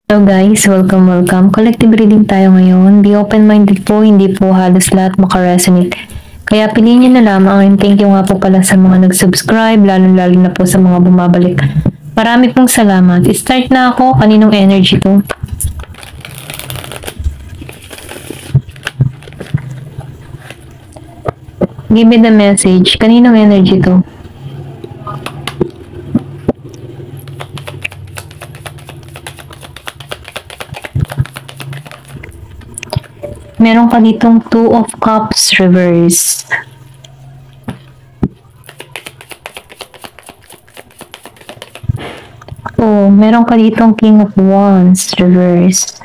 Hello guys, welcome. Collective reading tayo ngayon. Be open-minded po, hindi po halos lahat makaresonate. Kaya piliin nyo na lamang. And thank you nga po pala sa mga nag-subscribe, lalo na po sa mga bumabalik. Marami pong salamat. Start na ako. Kaninong energy to? Give me the message. Kaninong energy to? Meron ka ditong Two of Cups reverse. Oh, meron ka ditong King of Wands reverse.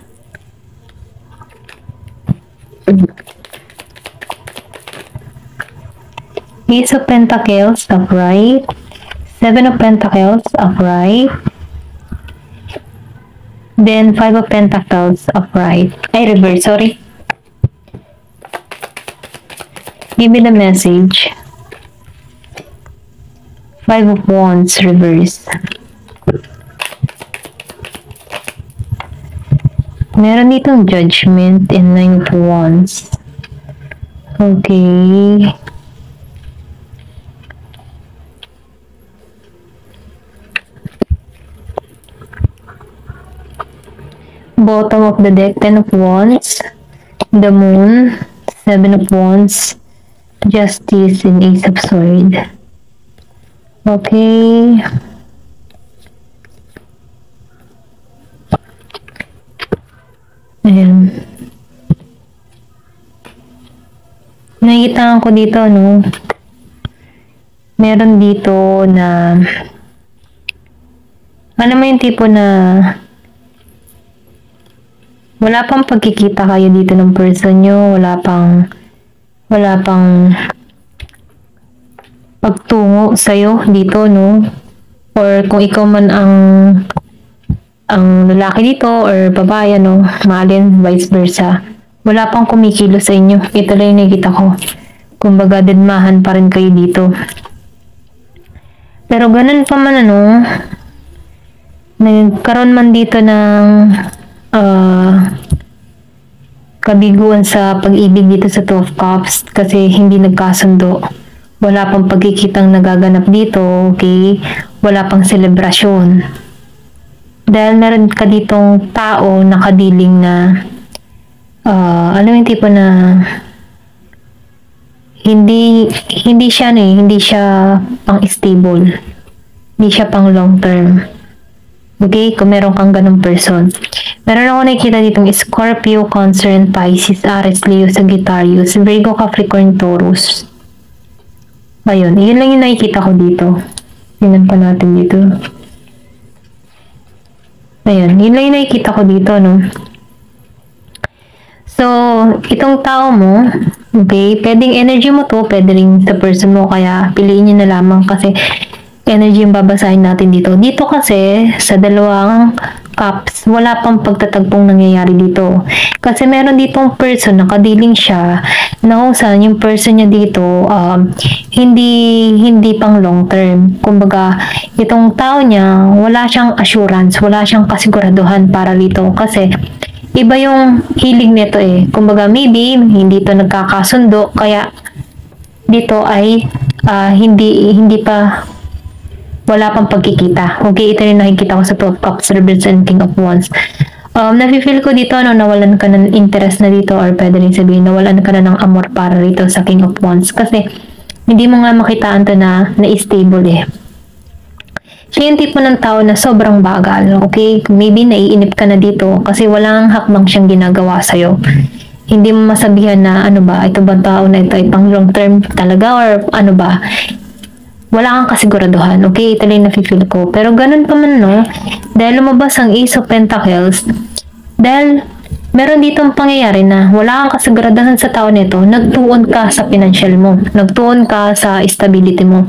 Ace of Pentacles upright. Seven of Pentacles upright. Then Five of Pentacles upright. Ay, reverse, sorry. Give me the message. Five of Wands reverse. Meron ditong Judgment and Nine of Wands. Okay. Bottom of the deck, Ten of Wands. The Moon. Seven of Wands. Justice and Ace of Swords. Okay. Ayan. Nakikita ko dito, no? Meron dito na alam mo yung tipo na wala pang pagkikita kayo dito ng person nyo, wala pang pagtungo sa'yo dito, no? Or kung ikaw man ang lalaki dito or babae, no? Maalin, vice versa. Wala pang kumikilo sa inyo. Ito lang yung nakikita ko. Kumbaga, dedmahan pa rin kayo dito. Pero ganun pa man, ano, nagkaroon man dito ng kabiguan sa pag-ibig dito sa Two of Cups kasi hindi nagkasundo. Wala pang pagkikitang nagaganap dito, okay? Wala pang selebrasyon. Dahil meron ka ditong tao na kadiling na alam yung tipo na hindi siya pang stable. Hindi siya pang long term. Okay, kung meron kang ganung person. Meron ako nakikita ditong Scorpio, Cancer, Pisces, Aries, Leo, Sagittarius, Virgo, Capricorn, Taurus. Ayun, yun lang yung nakikita ko dito. Tingnan pa natin dito. Ayun, yun lang yung nakikita ko dito, no? So, itong tao mo, okay, pwedeng energy mo to, pwede rin sa person mo, kaya piliin nyo na lamang kasi energy yung babasahin natin dito. Dito kasi, sa dalawang cups, wala pang pagtatagpong nangyayari dito. Kasi meron ditong person na kadiling siya, na kung saan yung person niya dito, hindi pang long term. Kumbaga, itong tao niya, wala siyang assurance, wala siyang kasiguraduhan para dito. Kasi, iba yung hilig nito eh. Kumbaga, maybe, hindi to nagkakasundo, kaya dito ay hindi pa wala pang pagkikita. Okay, ito rin nakikita ko sa Two of Cups, Reverse and King of Wands. Nafe-feel ko dito, no, nawalan ka ng interest na dito or pwede rin sabihin, nawalan ka na ng amor para rito sa King of Wands kasi hindi mo nga makitaan to na stable eh. Siya yung tipo ng tao na sobrang bagal, okay? Maybe naiinip ka na dito kasi walang hakbang siyang ginagawa sa'yo. Hindi mo masabihan na ano ba, ito ba tao na ito ay pang long term talaga or ano ba? Wala kang kasiguraduhan, okay? Ito lang nafe-feel ko. Pero ganun pa man, no? Dahil lumabas ang Ace of Pentacles, dahil meron ditong pangyayari na wala kang kasiguraduhan sa tao nito, nagtuon ka sa financial mo, nagtuon ka sa stability mo.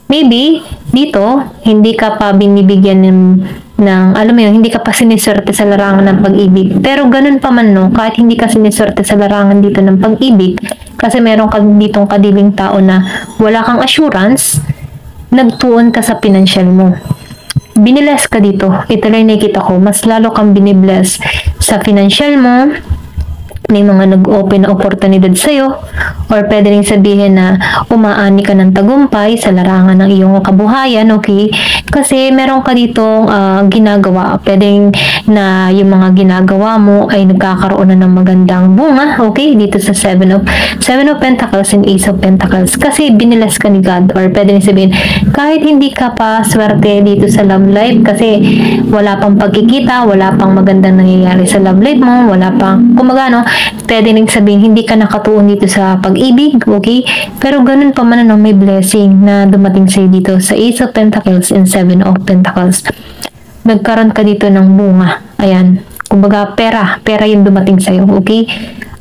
Maybe, dito, hindi ka pa binibigyan ng alam mo yun, hindi ka pa siniswerte sa larangan ng pag-ibig. Pero ganun pa man, no? Kahit hindi ka siniswerte sa larangan dito ng pag-ibig, kasi meron ka ditong kadiling tao na wala kang assurance, nagtuon ka sa financial mo. binibless ka dito. Ito lang nakikita ko, mas lalo kang binibless sa financial mo. May mga nag-open na oportunidad sa'yo, or pwede rin sabihin na umaani ka ng tagumpay sa larangan ng iyong kabuhayan, okay? Kasi meron ka ditong ginagawa. Pwedeng na yung mga ginagawa mo ay nagkakaroon na ng magandang bunga, okay? Dito sa Seven of Pentacles and Ace of Pentacles. Kasi binilas ka ni God, or pwede rin sabihin, kahit hindi ka pa swerte dito sa love life, kasi wala pang pagkikita, wala pang magandang nangyayari sa love life mo, wala pang, kumaga, no? Pwede rin sabihin, hindi ka nakatuon dito sa pag-ibig, okay? Pero ganun pa man, may blessing na dumating sa'yo dito sa Ace of Pentacles and Seven of Pentacles. Nagkaroon ka dito ng bunga. Ayan. Kumbaga, pera yung dumating sa'yo, okay?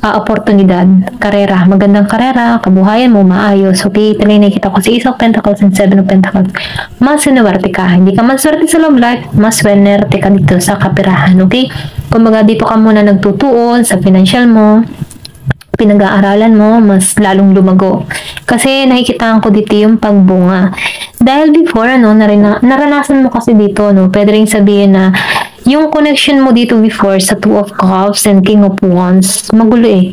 Oportunidad, karera, magandang karera, kabuhayan mo, maayos, okay? Ito lang nakikita ko sa Ace of Pentacles and Seven of Pentacles. Mas sinuwerte ka. Hindi ka maswerte sa love life, mas swerte ka dito sa kaperahan, okay? Kumbaga, dito ka muna nagtutuon sa financial mo, pinag-aaralan mo, mas lalong lumago. Kasi nakikita ko dito yung pagbunga. Dahil before, naranasan mo kasi dito, pwede rin sabihin na yung connection mo dito before sa Two of Cups and King of Wands, magulo eh.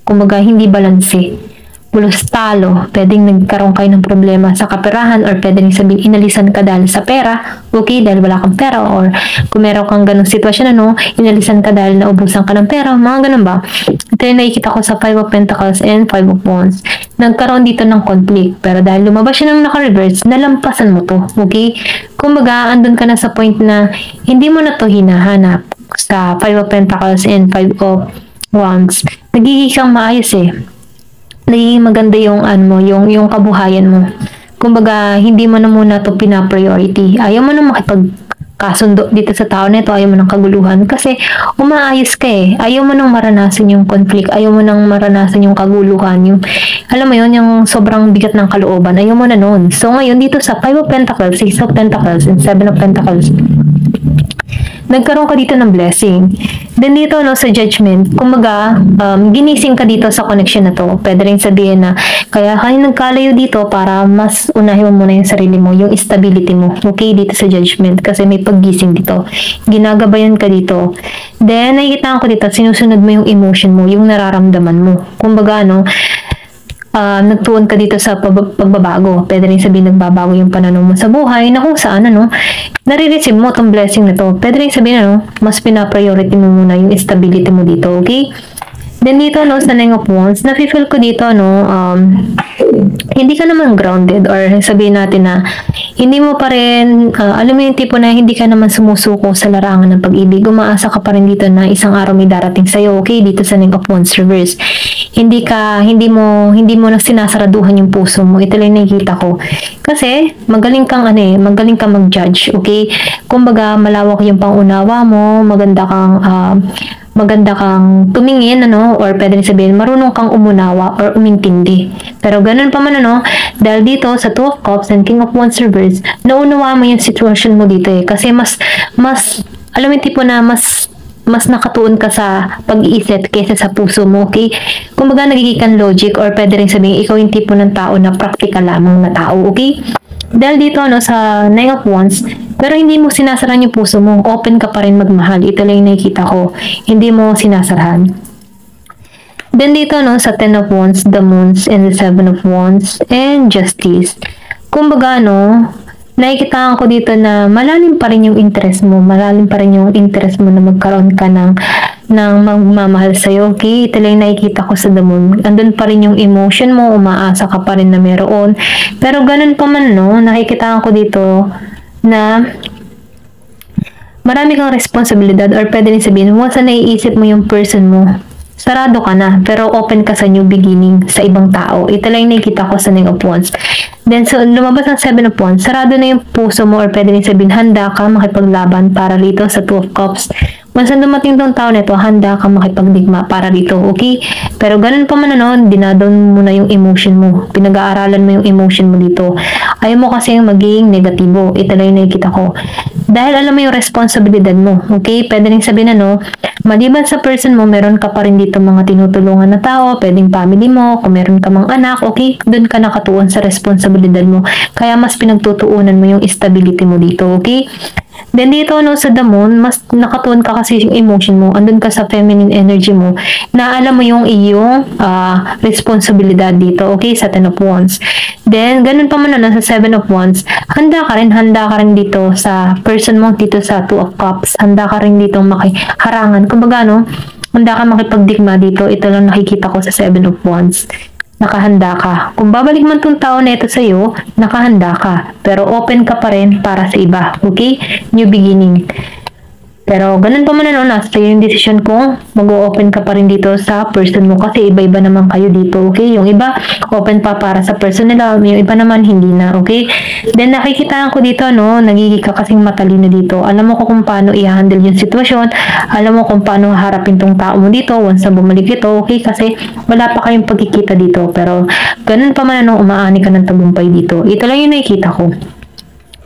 Kumbaga, hindi balanse. Bulos talo, pwedeng nagkaroon kayo ng problema sa kaperahan, or pwedeng sabihin inalisan ka dahil sa pera, okay, dahil wala kang pera, or kung meron kang ganong sitwasyon, inalisan ka dahil naubusan ka ng pera, mga ganun ba? Ito yung nakikita ko sa Five of Pentacles and Five of Wands. Nagkaroon dito ng conflict, pero dahil lumabas siya ng naka-reverse, nalampasan mo to, okay? Kumbaga, andun ka na sa point na hindi mo na to hinahanap sa Five of Pentacles and Five of Wands. Nagiging kang maayos eh. Nagiging maganda yung yung kabuhayan mo. Kumbaga, hindi mo na muna to pina-priority. Ayaw mo na makipagkasundo dito sa tao nito, ayaw mo ng kaguluhan kasi umaayos ka eh. Ayaw mo nang maranasan yung conflict, ayaw mo nang maranasan yung kaguluhan, yung alam mo yun, yung sobrang bigat ng kalooban, ayaw mo na noon. So ngayon dito sa Five of Pentacles, Six of Pentacles, and Seven of Pentacles, nagkaroon ka dito ng blessing. Then dito sa judgment, kumbaga, ginising ka dito sa connection na to. Pwede rin sabihin na, kaya kayo nagkalayo dito para mas unahin mo muna yung sarili mo, yung stability mo. Okay, dito sa judgment, kasi may paggising dito. Ginagabayan ka dito. Then, nakikita ko dito, sinusunod mo yung emotion mo, yung nararamdaman mo. Kumbaga, nagtuon ka dito sa pagbabago. Pwede rin sabihin nagbabago yung pananaw mo sa buhay na kung saan nare-receive mo tong blessing na to. Pwede rin sabihin mas pina-priority mo muna yung stability mo dito, okay? Then dito sa Nine of Wands, nafe-feel ko dito hindi ka naman grounded, or sabihin natin na hindi mo pa rin alam mo yung tipo na hindi ka naman sumusuko sa larangan ng pag-ibig. Umaasa ka pa rin dito na isang araw may darating sa'yo, okay? Dito sa Nine of Wands reverse. Hindi mo na sinasaraduhan yung puso mo. Ito lang nakikita ko. Kasi magaling kang mag-judge, okay? Kumbaga malawak yung pangunawa mo, maganda kang tumingin, or pwede rin sabihin, marunong kang umunawa or umintindi. Pero ganun pa man, dahil dito sa Two of Cups and King of Wands reverse, naunawa mo yung situation mo dito eh. Kasi mas, alam mo yung tipo na mas nakatuon ka sa pag-iisip kaysa sa puso mo, okay? Kumbaga, nagiging kang logic, or pwede rin sabihin, ikaw yung tipo ng tao na practical lamang na tao, okay? Dahil dito, sa Nine of Wands, pero hindi mo sinasarahan yung puso mo, open ka pa rin magmahal. Ito lang yung nakikita ko. Hindi mo sinasarahan. Then dito, sa Ten of Wands, the Moons, and the Seven of Wands, and Justice. Kumbaga, nakikita ko dito na malalim pa rin yung interest mo, na magkaroon ka ng magmamahal sa'yo, okay? Ito lang nakikita ko sa The Moon. Andun pa rin yung emotion mo, umaasa ka pa rin na meron. Pero ganun pa man, nakikita ko dito na marami kang responsibilidad, or pwede rin sabihin, once na naiisip mo yung person mo, sarado ka na, pero open ka sa new beginning sa ibang tao. Ito lang yung nakikita ko sa Nine of Wands. Then, so, lumabas ang Seven of Wands, sarado na yung puso mo, or pwede rin sabihin, handa ka makipaglaban para rito sa Two of Cups. Once na dumating tong tao nito, handa ka makipagdigma para rito, okay? Pero ganun pa man, dinadon mo na yung emotion mo. Pinag-aaralan mo yung emotion mo dito. Ayaw mo kasi maging negatibo. Ito lang yung nakikita ko. Dahil alam mo yung responsibilidad mo, okay? Pwede rin sabihin maliban sa person mo, meron ka pa rin dito mga tinutulungan na tao, pwedeng family mo, kung meron ka mang anak, okay? Doon ka nakatuon sa responsibilidad mo. Kaya mas pinagtutuunan mo yung stability mo dito, okay? Then dito no sa the moon, mas nakatuon ka kasi yung emotion mo, andun ka sa feminine energy mo, na alam mo yung iyong responsibilidad dito, okay, sa Ten of Wands. Then ganun pa man na sa Seven of Wands, handa ka rin dito sa person mo, dito sa Two of Cups, handa ka rin dito makiharangan, kumbaga no, handa ka makipagdigma dito, ito lang nakikita ko sa Seven of Wands. Nakahanda ka. Kung babalik man tong tao na ito sa'yo, nakahanda ka. Pero open ka pa rin para sa iba. Okay? New beginning. Pero ganun pa man nasa yung decision kung mag-open ka pa rin dito sa person mo kasi iba-iba naman kayo dito, okay? Yung iba, open pa para sa person nila, yung iba naman hindi na, okay? Then nakikita ko dito, no, nagiging ka kasing matalino dito. Alam mo kung paano i-handle yung sitwasyon, alam mo kung paano harapin tong tao mo dito once na bumalik ito, okay? Kasi wala pa kayong pagkikita dito, pero ganun pa man umaani ka ng tagumpay dito. Ito lang yung nakikita ko.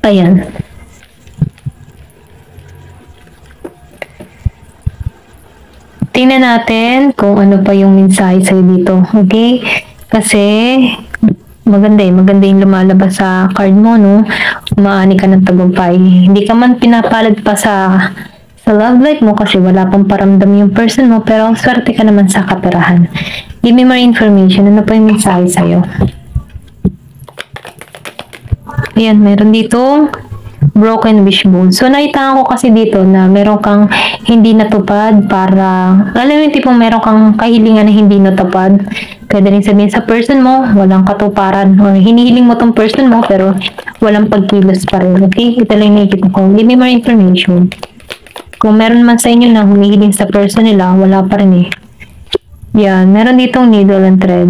Ayan. Tingnan natin kung ano pa yung mensahe sa'yo dito. Okay? Kasi, maganda yung lumalabas sa card mo, no? Umaani ka ng tagumpay. Hindi ka man pinapalad pa sa love life mo kasi wala pang paramdam yung person mo, pero swerte ka naman sa kaperahan. Give me more information. Ano pa yung mensahe sa'yo? Ayan, meron dito broken wishbone. So, nakita ko kasi dito na meron kang hindi natupad para, alam mo yung tipong meron kang kahilingan na hindi natupad. Pwede rin sabihin sa person mo, walang katuparan. Or hinihiling mo tong person mo, pero walang pagkilos pa rin. Okay? Ito lang nakikita ko. Give me more information. Kung meron man sa inyo na humihiling sa person nila, wala pa rin eh. Yan, meron ditong needle and thread.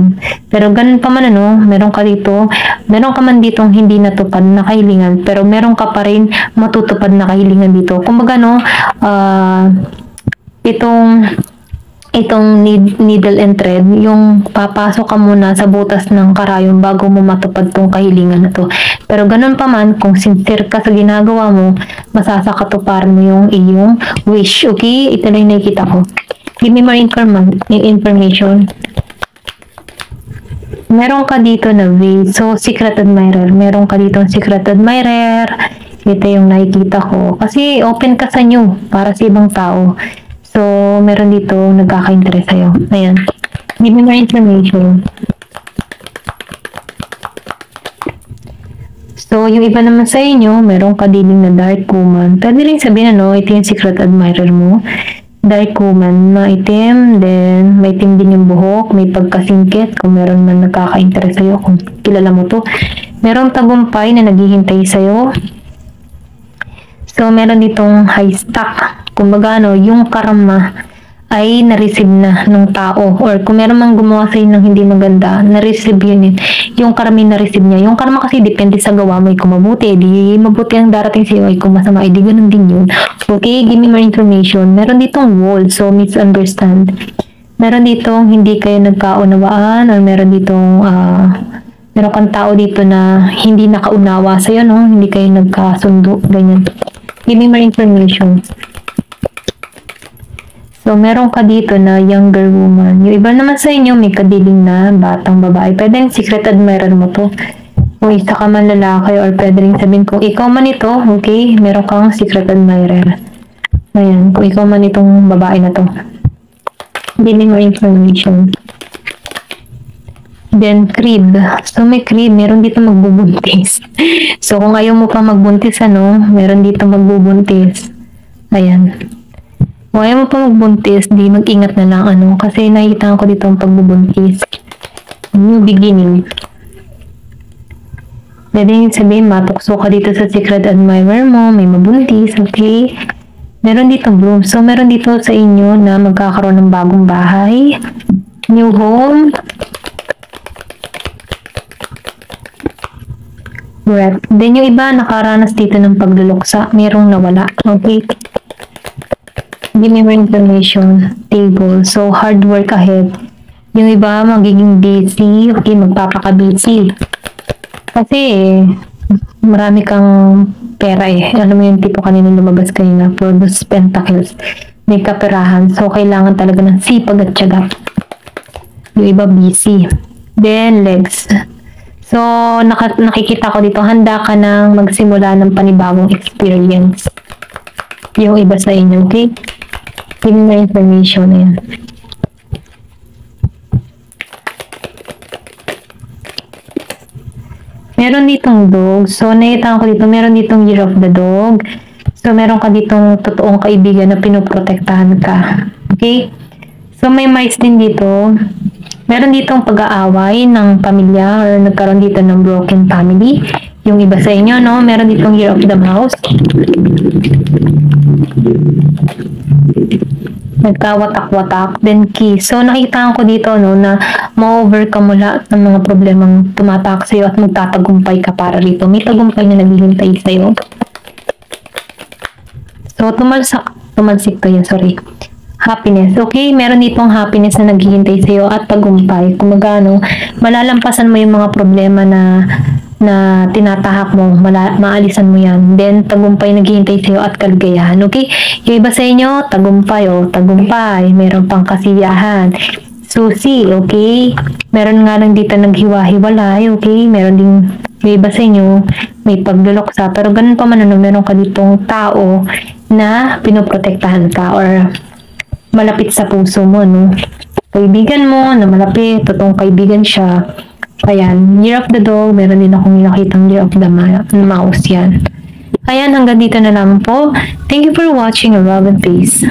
Pero ganun pa man meron ka dito, meron ka man ditong hindi natupad na kahilingan, pero meron ka pa rin matutupad na kahilingan dito. Kumbaga itong needle and thread, yung papasok ka muna sa butas ng karayom bago mo matupad tong kahilingan na to. Pero ganun pa man, kung sincere ka sa ginagawa mo, masasakatuparan mo yung iyong wish. Okay? Ito lang yung nakikita ko. Give me more information. Meron ka dito na way. So, secret admirer. Meron ka dito secret admirer. Ito yung nakikita ko. Kasi open ka sa new para sa ibang tao. So, meron dito nagkaka-interest sa'yo. Ayan. Give me more information. So, yung iba naman sa inyo, meron ka dealing na dark woman. Pwede rin sabihin ito yung secret admirer mo. Dark woman, maitim, then maitim din yung buhok, may pagkasingkit, kung meron man nagkaka-interest sa'yo, kung kilala mo to. Merong tagumpay na naghihintay sa'yo. So, meron ditong high stock. Kumbaga, yung karma ay na-receive na ng tao. Or kung meron mang gumawa sa'yo ng hindi maganda, na-receive yun. Yung karma na-receive niya. Yung karma kasi depende sa gawa mo. Kung mabuti, di mabuti ang darating sa'yo. Kung masama, di ganun din yun. Okay, give me more information. Meron ditong wall, so misunderstand. Meron ditong hindi kayo nagkaunawaan, or meron ditong meron kang tao dito na hindi nakaunawa sa'yo, no? Hindi kayo nagkasundo, ganyan. Give me more information. So, meron ka dito na younger woman. Yung iba naman sa inyo, may kadiling na batang babae. Pwede yung secret admirer mo to. Kung isa ka man lalaki, or pwede rin sabihin kung ikaw man ito, okay, meron kang secret admirer. Ayan, kung ikaw man itong babae na to. Give me more information. Then, crib. So, may crib. Meron dito magbubuntis. So, kung ayaw mo pa magbuntis, meron dito magbubuntis. Ayan. Kung ayaw mo pa magbuntis, di mag-ingat na lang, kasi nakikita ko dito ang pagbubuntis. New beginning. Pwede yung sabihin, matukso ka dito sa secret admirer mo, may mabuntis, okay? Meron dito bloom. So, meron dito sa inyo na magkakaroon ng bagong bahay, new home, breath. Then, yung iba nakaranas dito ng pagluluksa, merong nawala, okay? Give me more information. Table. So, hard work ahead. Yung iba, magiging busy. Okay, magpapaka-busy. Kasi, marami kang pera eh. Alam mo yung tipo kanina lumabas kanina. For those pentacles. May kaperahan. So, kailangan talaga ng sipag at tiyaga. Yung iba, busy. Then, legs. So, nakikita ko dito, handa ka nang magsimula ng panibagong experience. Yung iba sa inyo, okay? Yun na information na yan. Meron ditong dog. So, nakita ko dito, meron ditong Year of the Dog. So, meron ka ditong totoong kaibigan na pinoprotektahan ka. Okay? So, may mice din dito. Meron ditong pag-aaway ng pamilya or nagkaroon dito ng broken family. Yung iba sa inyo, no? Meron ditong Year of the Mouse. Nagkawatak-watak. Then, key. So, nakita ko dito, no, na ma-overcome mo lahat ng mga problemang tumatak sa'yo at magtatagumpay ka para rito. May tagumpay na naghihintay sa'yo. So, tumalsik to yun, sorry. Happiness. Okay, meron ditong happiness na naghihintay sa'yo at tagumpay. Kung magano, malalampasan mo yung mga problema na tinatahak mo, maalisan mo yan. Then, tagumpay naghihintay sa'yo at kaligayahan. Okay? Yung iba sa inyo, tagumpay, tagumpay. Meron pang kasiyahan. Susi, okay? Meron nga lang dito naghiwa-hiwalay, okay? Meron din, yung iba sa inyo, may pagluloksa. Pero ganun pa man, meron ka ditong tao na pinoprotektahan ka or malapit sa puso mo, no? Kaibigan mo na malapit, totoong kaibigan siya. Ayan, Year of the Dog, meron din akong nakitang Year of the Mouse yan. Ayan, hanggang dito na lang po. Thank you for watching. Love and peace.